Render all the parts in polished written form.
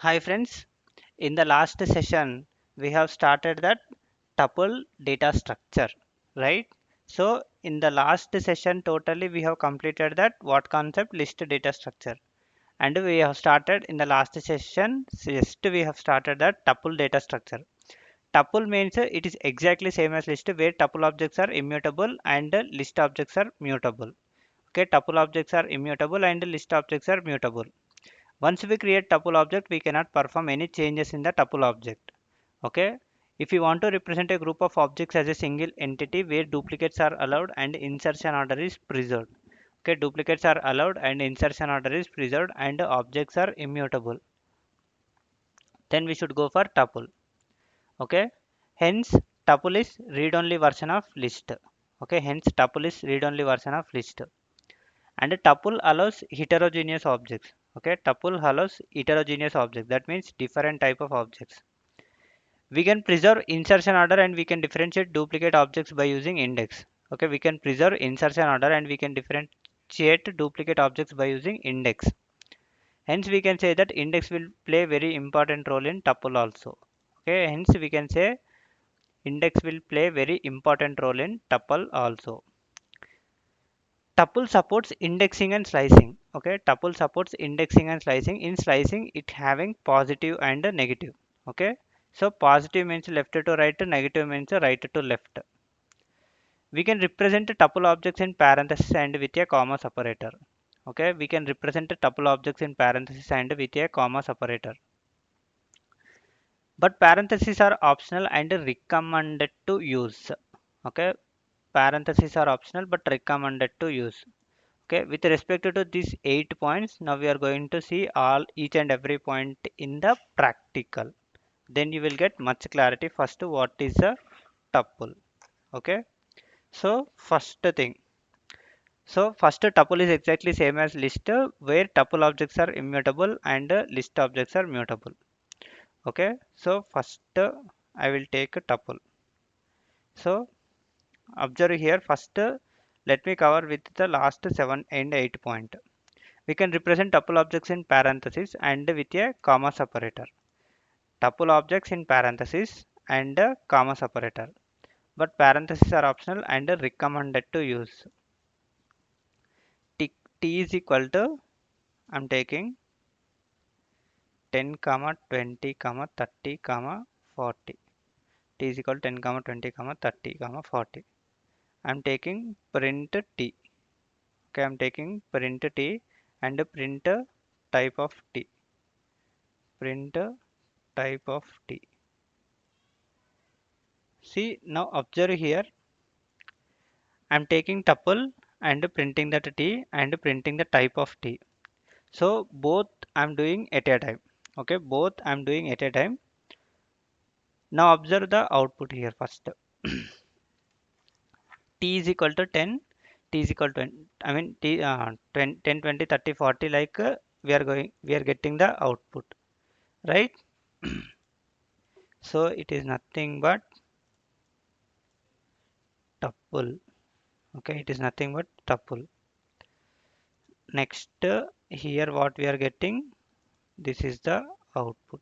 Hi friends, in the last session we have started that tuple data structure, right? So in the last session totally we have completed that what concept list data structure, and we have started in the last session just we have started that tuple data structure. Tuple means it is exactly same as list where tuple objects are immutable and list objects are mutable. Okay, tuple objects are immutable and list objects are mutable. Once we create tuple object, we cannot perform any changes in the tuple object. Okay. If you want to represent a group of objects as a single entity where duplicates are allowed and insertion order is preserved. Okay, duplicates are allowed and insertion order is preserved and objects are immutable. Then we should go for tuple. Okay. Hence, tuple is read-only version of list. Okay. Hence, tuple is read-only version of list. And a tuple allows heterogeneous objects. Okay, tuple allows heterogeneous objects, that means different type of objects. We can preserve insertion order and we can differentiate duplicate objects by using index. Okay, we can preserve insertion order and we can differentiate duplicate objects by using index. Hence we can say that index will play very important role in tuple also. Okay, hence we can say index will play very important role in tuple also. Tuple supports indexing and slicing. Okay, tuple supports indexing and slicing. In slicing it having positive and negative. Okay, so positive means left to right, negative means right to left. We can represent tuple objects in parenthesis and with a comma separator. Okay, we can represent tuple objects in parenthesis and with a comma separator, but parentheses are optional and recommended to use. Okay, parentheses are optional but recommended to use. Okay, with respect to these 8 points, now we are going to see all each and every point in the practical. Then you will get much clarity. First, what is a tuple? Okay, so first tuple is exactly same as list, where tuple objects are immutable and list objects are mutable. Okay, so first I will take a tuple. So observe here first. Let me cover with the last 7 and 8 point. We can represent tuple objects in parentheses and with a comma separator. Tuple objects in parentheses and a comma separator. But parentheses are optional and recommended to use. T is equal to, I'm taking 10, comma 20, comma 30, comma 40. T is equal to 10, comma 20, comma 30, comma 40. I'm taking print T. Okay, I'm taking print T and print type of T. Print type of T. See, now observe here. I'm taking tuple and printing that T and printing the type of T. So both I'm doing at a time. Okay, both I'm doing at a time. Now observe the output here first. T is equal to 10, T is equal to, I mean T 10, 20, 30, 40, like we are getting the output, right? So it is nothing but tuple. Okay, it is nothing but tuple. Next, here what we are getting, this is the output.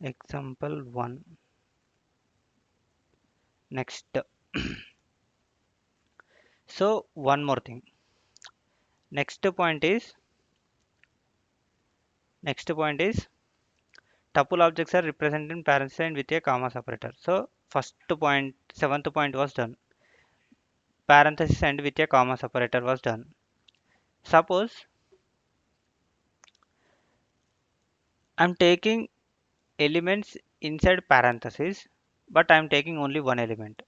Example 1. Next, so one more thing. Next point is tuple objects are represented in parentheses with a comma separator. So first point, seventh point was done. Parenthesis and with a comma separator was done. Suppose I'm taking elements inside parentheses, but I'm taking only one element.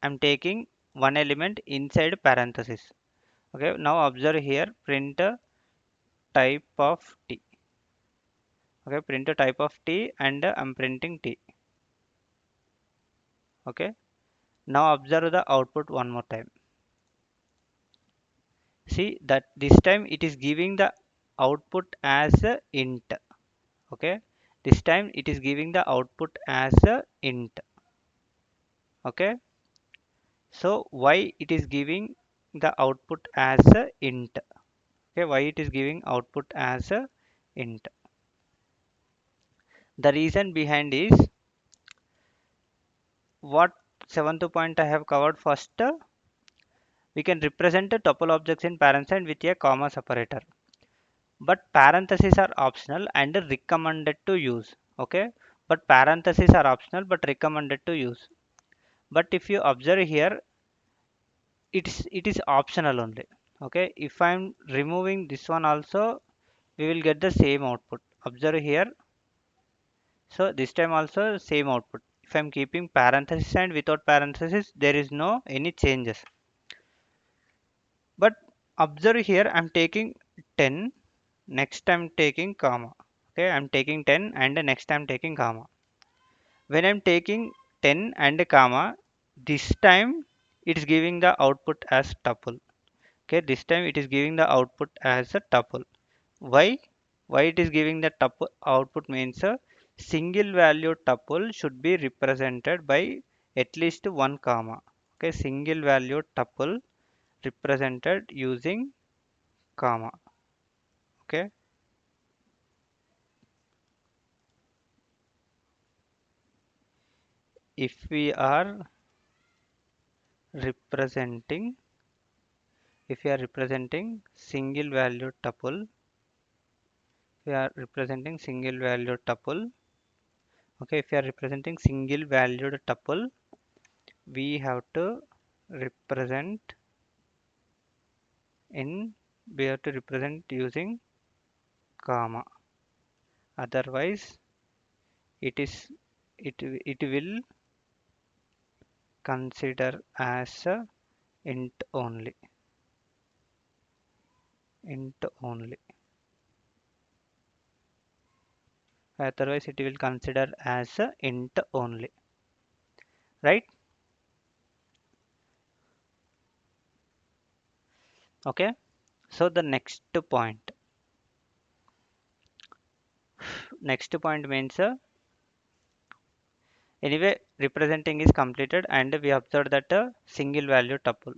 I'm taking one element inside parentheses. Okay, now observe here, print type of T. Okay, print a type of T and I'm printing T. Okay, now observe the output one more time. See that this time it is giving the output as a int. Okay, this time it is giving the output as a int. Okay, so why it is giving the output as a int. Okay, why it is giving output as a int? The reason behind is what seventh point I have covered first. We can represent the tuple objects in parentheses with a comma separator. But parentheses are optional and recommended to use. Okay, but parentheses are optional but recommended to use. But if you observe here, it is optional only. Okay, if I'm removing this one also, we will get the same output. Observe here. So this time also same output. If I'm keeping parenthesis and without parenthesis, there is no any changes. But observe here, I'm taking 10, next I'm taking comma. Okay, I'm taking 10 and next I'm taking comma. When I'm taking 10 and a comma, this time it is giving the output as tuple. Okay, this time it is giving the output as a tuple. Why? Why it is giving the tuple output means a single value tuple should be represented by at least one comma. Okay, single value tuple represented using comma. Okay, if we are representing if we are representing single value tuple, we are representing single value tuple. Okay, if we are representing single valued tuple, we have to represent in we have to represent using comma. Otherwise, it is it will consider as a int only. Otherwise, it will consider as a int only. Right? Okay. So the next point means anyway representing is completed and we observe that a single value tuple.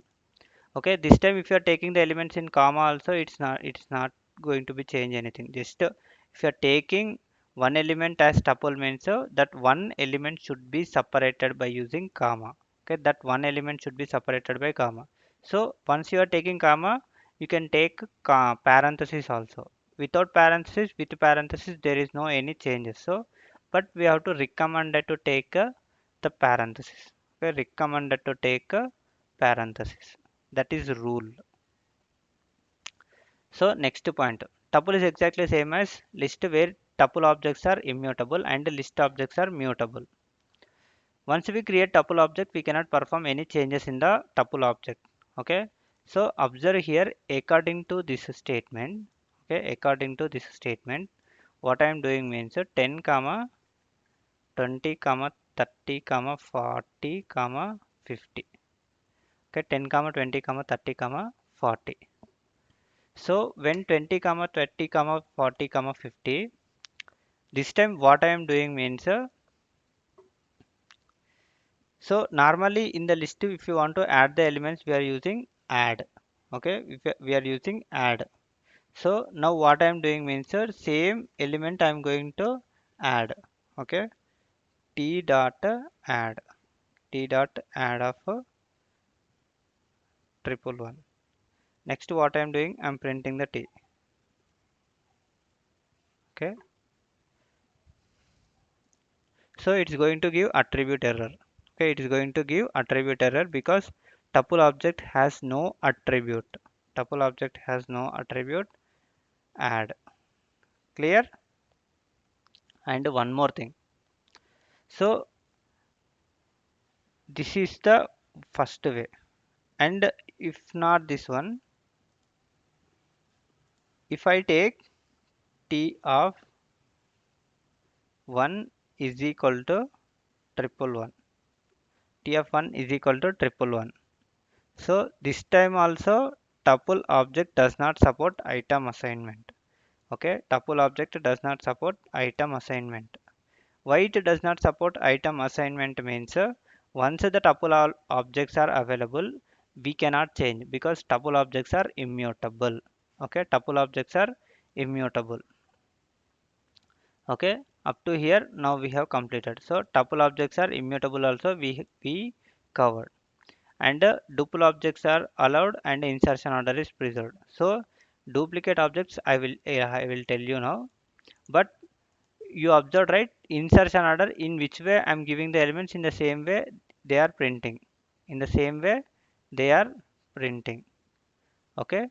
Okay, this time if you are taking the elements in comma also, it's not going to be change anything. Just if you are taking one element as tuple means that one element should be separated by using comma. Okay, that one element should be separated by comma. So once you are taking comma, you can take parenthesis also. Without parenthesis, with parenthesis there is no any changes. So but we have to recommended to take the parenthesis. Okay, recommended to take a parenthesis. That is rule. So next point, tuple is exactly same as list where tuple objects are immutable and list objects are mutable. Once we create tuple object, we cannot perform any changes in the tuple object. Okay, so observe here, according to this statement. Okay, according to this statement, what I am doing means 10 comma 20 comma 30 comma 40 comma 50. Okay, 10 comma 20 comma 30 comma 40. So when 20 comma 30 comma 40 comma 50, this time what I am doing means so normally in the list if you want to add the elements, we are using add. Okay, if we are using add. So now what I am doing means same element I am going to add. Okay, t dot add t dot add of triple one. Next what I am doing, I am printing the t. Okay, so it's going to give attribute error. Okay, it is going to give attribute error because tuple object has no attribute. Tuple object has no attribute add. Clear? And one more thing. So this is the first way. And if not this one, if I take t of 1 is equal to triple one. T of 1 is equal to triple one. So this time also tuple object does not support item assignment. Okay, tuple object does not support item assignment. Why it does not support item assignment means once the tuple objects are available, we cannot change because tuple objects are immutable. Okay, tuple objects are immutable. Okay, up to here now we have completed. So tuple objects are immutable also we covered, and duple objects are allowed and insertion order is preserved. So duplicate objects I will tell you now, but you observed right, insertion order in which way I'm giving the elements in the same way they are printing, in the same way they are printing. Okay,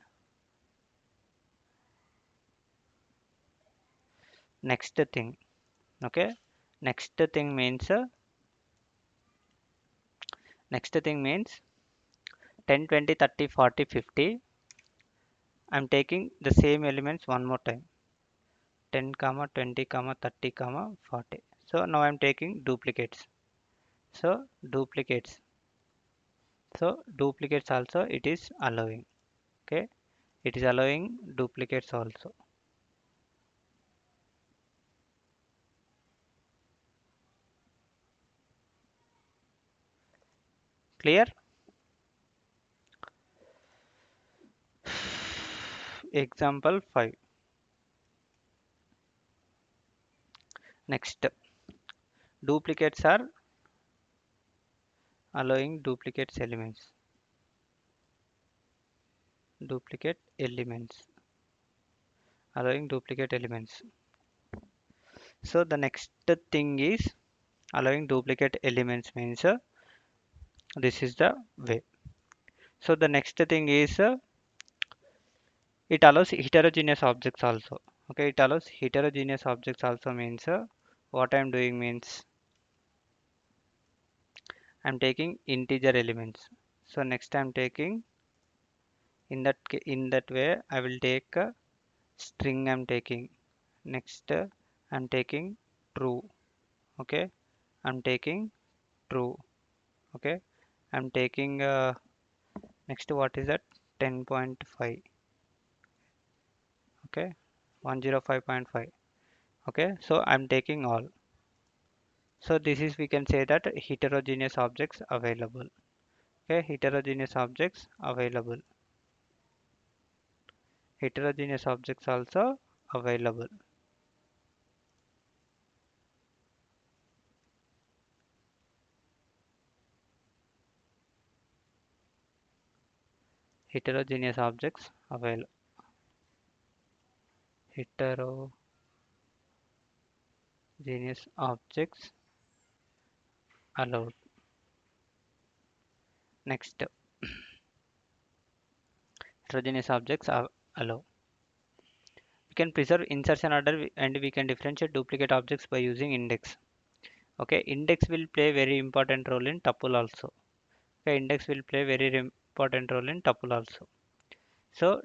next thing. Okay, next thing means 10 20 30 40 50. I'm taking the same elements one more time, 10 comma 20 comma 30 comma 40. So now I'm taking duplicates. So duplicates also it is allowing. Okay, it is allowing duplicates also. Clear? Example 5. Next, duplicates are allowing duplicate elements, allowing duplicate elements. So the next thing is allowing duplicate elements means this is the way. So the next thing is it allows heterogeneous objects also. Okay, it allows heterogeneous objects also means what I'm doing means I'm taking integer elements. So next I'm taking in that way I will take a string. I'm taking next I'm taking true. Okay, I'm taking true. Okay, I'm taking next what is that 10.5. Okay, 105.5. Okay, so I'm taking all. So this is we can say that heterogeneous objects available. Okay, heterogeneous objects available. Heterogeneous objects also available. Heterogeneous objects available. Heterogeneous objects allowed. Next, heterogeneous objects are allowed. We can preserve insertion order and we can differentiate duplicate objects by using index. Okay, index will play very important role in tuple also. Okay, index will play very important role in tuple also. So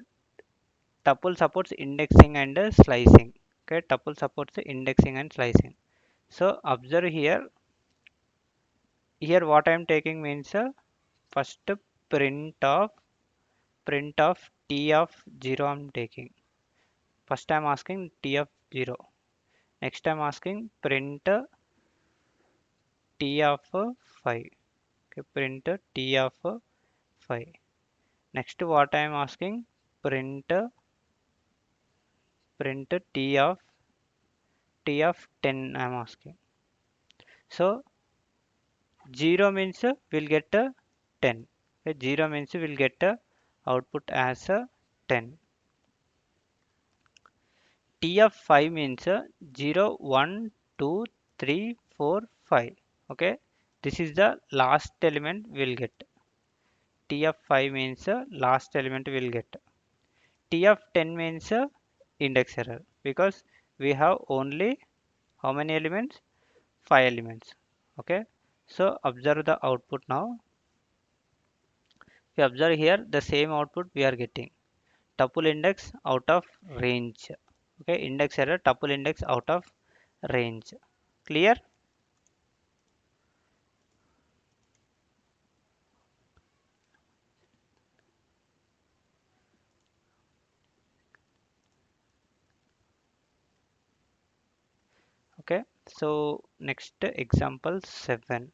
tuple supports indexing and slicing. Okay, tuple supports indexing and slicing. So observe here. Here what I am taking means first print of t of 0 I'm taking. First I'm asking t of 0. Next I'm asking print t of 5. Okay, print t of 5. Next what I am asking print t of 10 I am asking. So 0 means we'll get 10. Okay, 0 means we'll get output as 10. T of 5 means 0, 1, 2, 3, 4, 5. Okay, this is the last element we'll get. T of 5 means last element we'll get. T of 10 means index error because we have only how many elements? 5 elements. Okay, so observe the output now. We observe here the same output we are getting. Tuple index out of range. Okay, index error, tuple index out of range. Clear? Okay, so next example 7.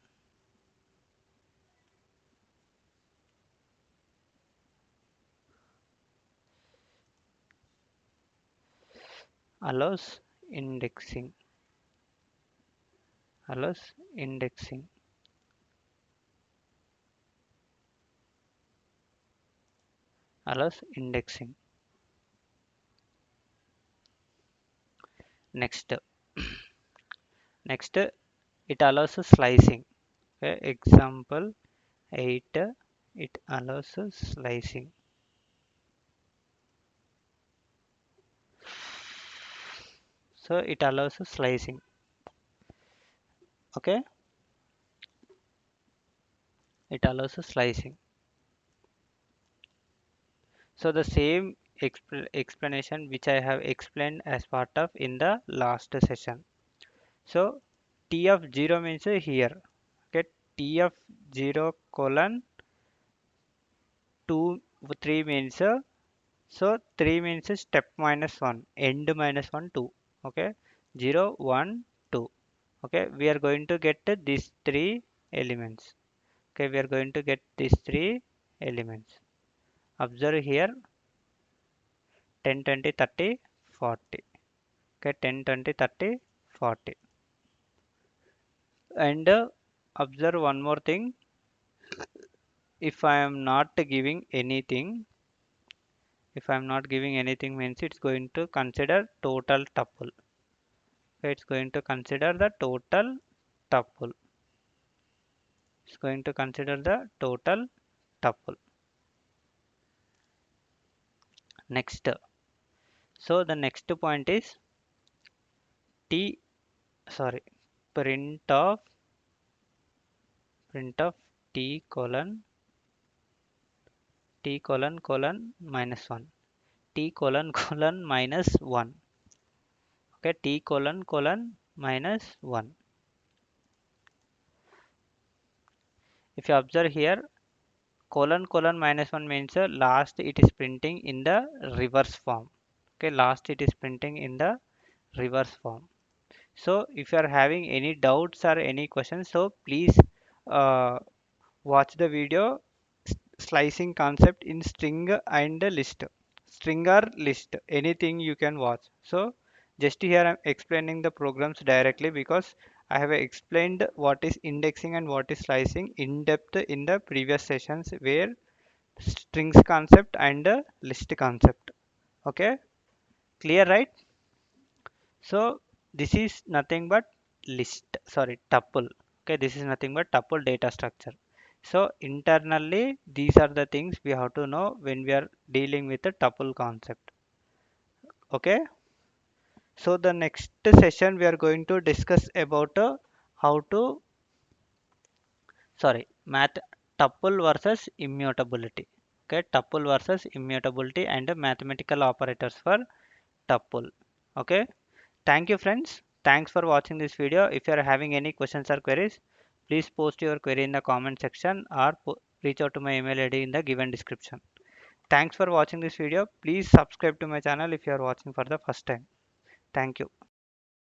allows indexing, allows indexing, allows indexing. Next, next it allows slicing. Okay, example 8, it allows slicing. So it allows slicing. Okay, it allows slicing. So the same explanation which I have explained as part of in the last session. So t of 0 means here. Okay, t of 0 colon 2 3 means so 3 means step minus 1, end minus 1 2. Okay, 0 1 2. Okay, we are going to get these three elements. Okay, we are going to get these three elements. Observe here 10 20 30 40. Okay, 10 20 30 40. And observe one more thing, if I am not giving anything, if I am not giving anything means it's going to consider total tuple. Okay, it's going to consider the total tuple. It's going to consider the total tuple. Next, so the next point is t, sorry, print of t colon minus 1, t colon colon minus 1. Okay, t colon minus 1. If you observe here, colon minus 1 means last it is printing in the reverse form. Okay, last it is printing in the reverse form. So if you are having any doubts or any questions, so please uh, watch the video slicing concept in string and list. String or list, anything you can watch. So just here I'm explaining the programs directly because I have explained what is indexing and what is slicing in depth in the previous sessions where strings concept and list concept. Okay, clear, right? So this is nothing but list, sorry, tuple. Okay, this is nothing but tuple data structure. So internally, these are the things we have to know when we are dealing with the tuple concept. Okay. So the next session we are going to discuss about how to, sorry, math tuple versus immutability. Okay, tuple versus immutability and mathematical operators for tuple. Okay. Thank you friends. Thanks for watching this video. If you are having any questions or queries, please post your query in the comment section or reach out to my email ID in the given description. Thanks for watching this video. Please subscribe to my channel if you are watching for the first time. Thank you.